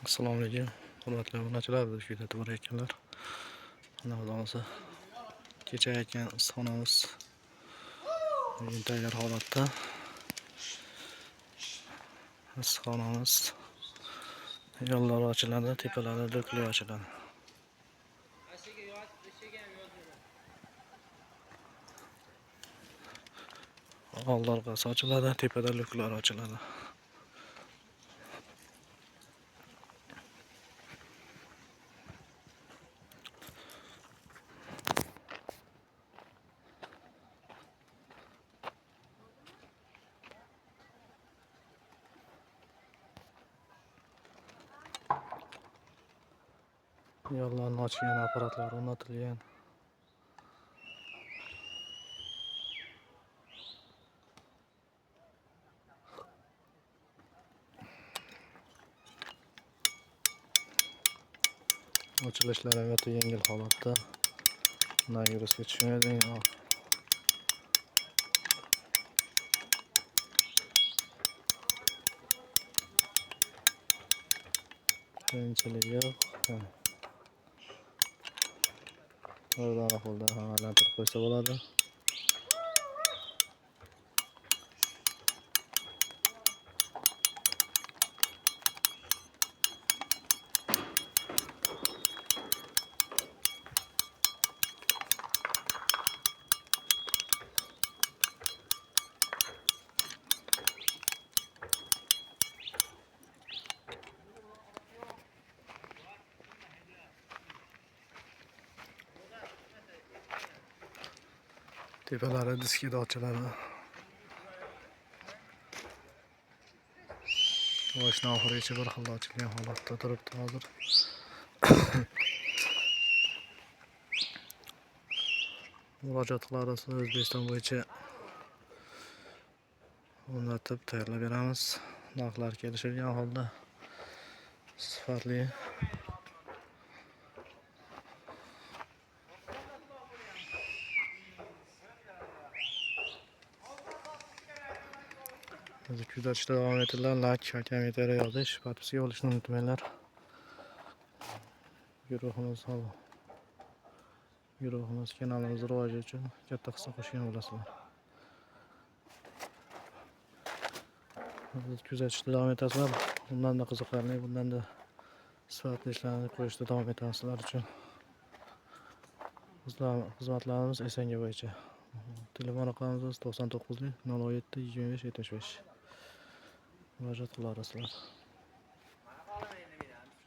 Assalomu alaykum. Hurmatli obunachilar, biz kuzatib borayotganlar. Mana xudosi kecha aytgan issiqxonamiz bugun tayyor holatda. Issiqxonamiz yo'llari ochiladi, tepalari do'kli ochiladi. Old orqasi ochiladi, tepada luklar ochiladi. Yo'llarni ochgan apparatlar o'rnatilgan. Ochilishlari o'ta yengil holatda. Virusga tushmaydi. Qiyinchilik yo'q. Oradan qo'ldan ham aylantirib qo'ysa bo'ladi. Tepalari diskida ochiladi. Boshdan oxirigacha bir xil ochilgan holatda turibdi hozir. Murojaat qilamiz, O'zbekiston bo'yicha o'rnatib tayyorlab beramiz. Narxlar kelishilgan holda sifatli. Bizni kuzatishda davom etinglar. Like va kommentariy yozish, podpiska olishni unutmanglar. Guruhimiz kanalimiz rivoji uchun katta hissa qo'shgan bo'lasizlar. Biz kuzatishda davom etasizlar. Bundan da qiziqarli, bundan da sifatli ishlarni qo'yishda davom etamiz sizlar uchun. Xizmatlarimiz Esonga bo'yicha. Telefon raqamimiz 99 07 25 75. Murojaat qilasizlar.